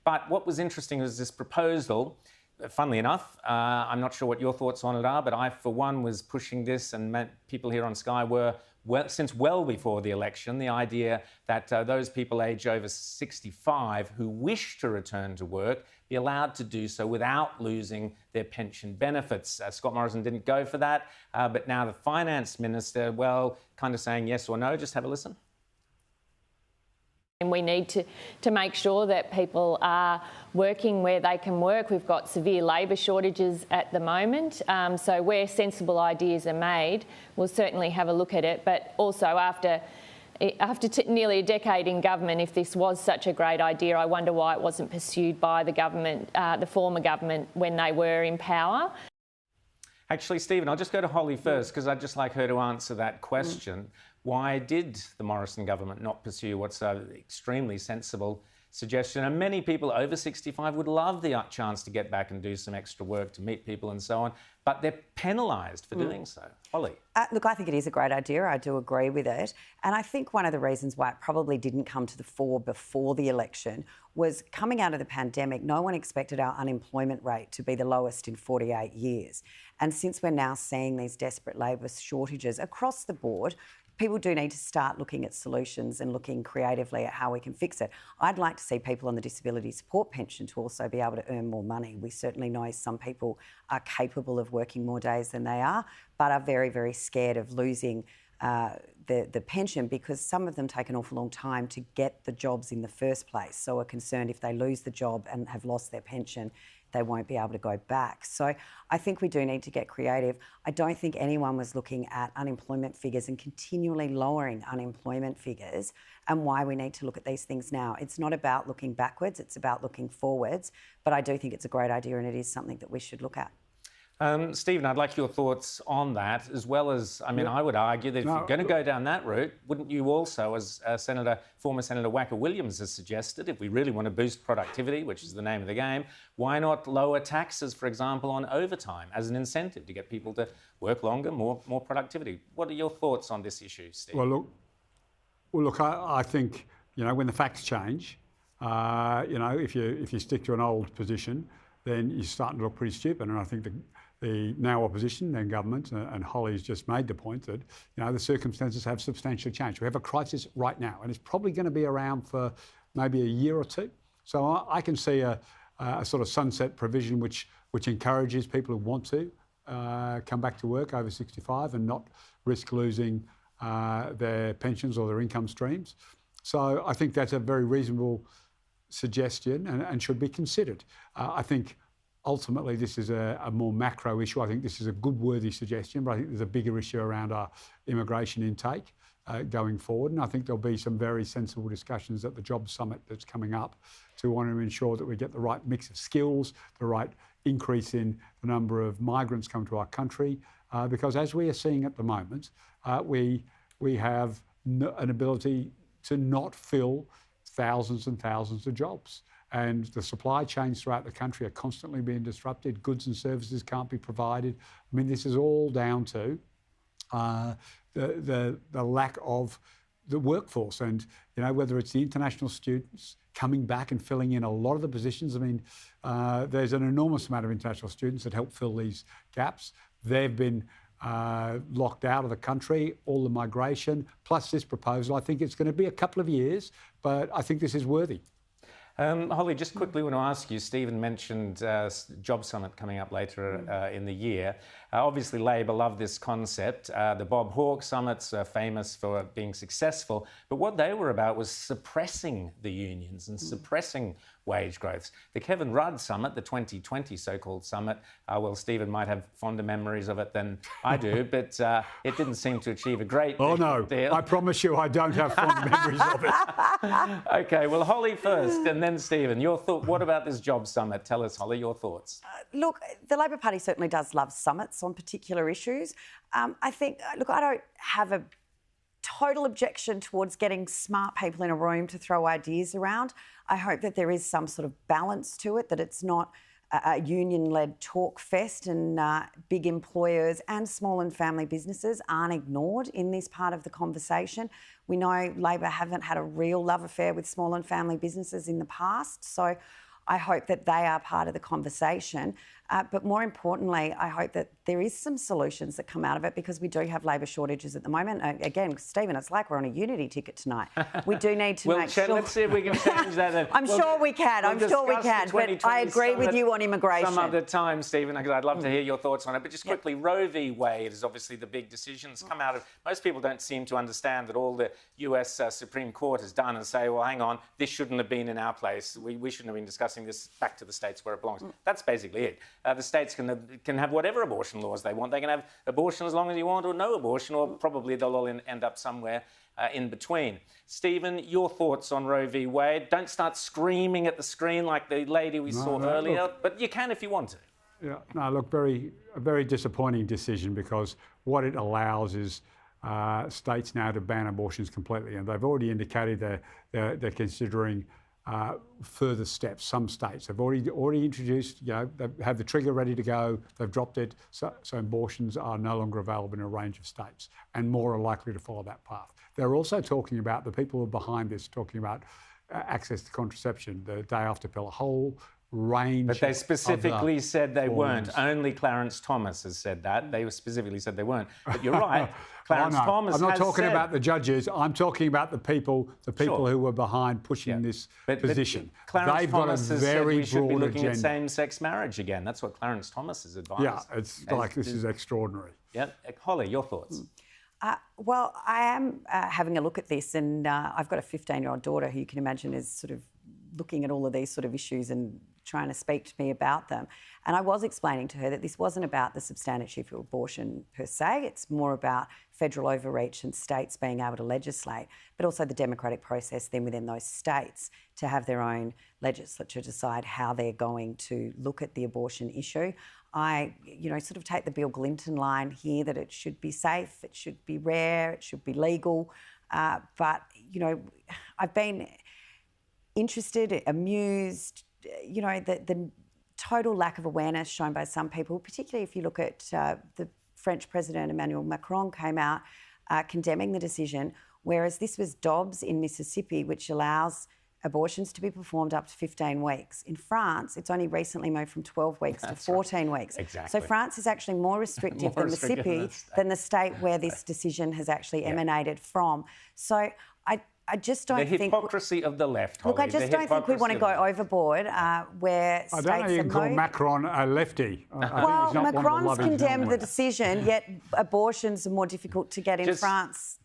But what was interesting was this proposal. Funnily enough, I'm not sure what your thoughts on it are, but I, for one, was pushing this, and people here on Sky were, since well before the election, the idea that those people aged over 65 who wish to return to work be allowed to do so without losing their pension benefits. Scott Morrison didn't go for that, but now the Finance Minister, well, kind of saying yes or no. Just have a listen. And we need to make sure that people are working where they can work. We've got severe labour shortages at the moment, so where sensible ideas are made, we'll certainly have a look at it. But also after nearly a decade in government, if this was such a great idea, I wonder why it wasn't pursued by the government, the former government, when they were in power. Actually, Stephen, I'll just go to Hollie first, because I'd just like her to answer that question. Why did the Morrison government not pursue what's an extremely sensible suggestion? And many people over 65 would love the chance to get back and do some extra work to meet people and so on, but they're penalised for doing so. Hollie? Look, I think it is a great idea. I do agree with it. And I think one of the reasons why it probably didn't come to the fore before the election was coming out of the pandemic, no one expected our unemployment rate to be the lowest in 48 years. And since we're now seeing these desperate labour shortages across the board, people do need to start looking at solutions and looking creatively at how we can fix it. I'd like to see people on the disability support pension to also be able to earn more money. We certainly know some people are capable of working more days than they are, but are very, very scared of losing the pension, because some of them take an awful long time to get the jobs in the first place. So are concerned if they lose the job and have lost their pension, they won't be able to go back. So I think we do need to get creative. I don't think anyone was looking at unemployment figures and continually lowering unemployment figures, and why we need to look at these things now. It's not about looking backwards, it's about looking forwards. But I do think it's a great idea, and it is something that we should look at. Stephen, I'd like your thoughts on that, as well as, I mean, I would argue that if you're going to go down that route, wouldn't you also, as former Senator Wacker-Williams has suggested, if we really want to boost productivity, which is the name of the game, why not lower taxes, for example, on overtime as an incentive to get people to work longer, more productivity? What are your thoughts on this issue, Steve? Well, look, I think, you know, when the facts change, you know, if you stick to an old position, then you're starting to look pretty stupid. And I think the now opposition, then government, and Hollie's just made the point that, you know, the circumstances have substantially changed. We have a crisis right now, and it's probably going to be around for maybe a year or two. So I can see a sort of sunset provision which encourages people who want to come back to work over 65 and not risk losing their pensions or their income streams. So I think that's a very reasonable suggestion and should be considered. I think ultimately this is a more macro issue. I think this is a good, worthy suggestion, but I think there's a bigger issue around our immigration intake going forward. And I think there'll be some very sensible discussions at the Jobs Summit that's coming up to want to ensure that we get the right mix of skills, the right increase in the number of migrants come to our country. Because as we are seeing at the moment, we have an ability to not fill thousands and thousands of jobs. And the supply chains throughout the country are constantly being disrupted. Goods and services can't be provided. I mean, this is all down to the lack of the workforce. And, you know, whether it's the international students coming back and filling in a lot of the positions. I mean, there's an enormous amount of international students that help fill these gaps. They've been locked out of the country, all the migration, plus this proposal. I think it's going to be a couple of years, but I think this is worthy. Hollie, just quickly want to ask you, Stephen mentioned Job Summit coming up later in the year. Obviously, Labor love this concept. The Bob Hawke Summits are famous for being successful, but what they were about was suppressing the unions and suppressing wage growths. The Kevin Rudd Summit, the 2020 so-called summit, well, Stephen might have fonder memories of it than I do, but it didn't seem to achieve a great deal. Oh, no, I promise you I don't have fond memories of it. OK, well, Hollie first and then Stephen. Your thought? What about this Job Summit? Tell us, Hollie, your thoughts. Look, the Labor Party certainly does love summits on particular issues. I think, look, I don't have a total objection towards getting smart people in a room to throw ideas around. I hope that there is some sort of balance to it, that it's not a union-led talk fest and big employers and small and family businesses aren't ignored in this part of the conversation. We know Labor haven't had a real love affair with small and family businesses in the past. So I hope that they are part of the conversation. But more importantly, I hope that there is some solutions that come out of it, because we do have labour shortages at the moment. Again, Stephen, it's like we're on a Unity ticket tonight. We do need to make sure... Let's see if we can change that. I'm sure we can. I'm sure we can. But I agree with you on immigration. Some other time, Stephen, because I'd love to hear your thoughts on it. But just quickly, Roe v. Wade is obviously the big decision that's come out of... Most people don't seem to understand that all the US Supreme Court has done and say, well, hang on, this shouldn't have been in our place. We shouldn't have been discussing this, back to the states where it belongs. That's basically it. The states can have whatever abortion laws they want. They can have abortion as long as you want, or no abortion, or probably they'll all end up somewhere in between. Stephen, your thoughts on Roe v. Wade? Don't start screaming at the screen like the lady we saw earlier, but you can if you want to. Yeah, no, look, a very disappointing decision, because what it allows is states now to ban abortions completely, and they've already indicated they're considering further steps. Some states have already introduced, they have the trigger ready to go. They've dropped it, so abortions are no longer available in a range of states, and more are likely to follow that path. They're also talking about, the people who are behind this, talking about access to contraception, the day after pill, a whole range. But they specifically said they weren't. Only Clarence Thomas has said that. They specifically said they weren't. But you're right. Clarence Thomas has I'm not talking said... about the judges. I'm talking about the people who were behind pushing this position. Clarence They've Thomas got a has said very we should be broad looking agenda. at same-sex marriage again. That's what Clarence Thomas has advised. Yeah, it's like this is extraordinary. Yeah, Hollie, your thoughts? Well, I am having a look at this, and I've got a 15-year-old daughter who you can imagine is sort of looking at all of these sort of issues and trying to speak to me about them. And I was explaining to her that this wasn't about the substantive issue of abortion per se. It's more about federal overreach and states being able to legislate, but also the democratic process then within those states to have their own legislature decide how they're going to look at the abortion issue. I, sort of take the Bill Clinton line here that it should be safe, it should be rare, it should be legal. But, I've been interested, amused, the total lack of awareness shown by some people, particularly if you look at the French President Emmanuel Macron came out condemning the decision, whereas this was Dobbs in Mississippi, which allows abortions to be performed up to 15 weeks. In France, it's only recently moved from 12 weeks to 14 weeks. Exactly. So France is actually more restrictive than Mississippi, than the state where this decision has actually emanated from. So I just don't think... The hypocrisy of the left, Hollie. Look, I just don't think we want to go overboard where states... I don't know you can call Macron a lefty. Well, Macron's condemned the decision, yet abortions are more difficult to get in France.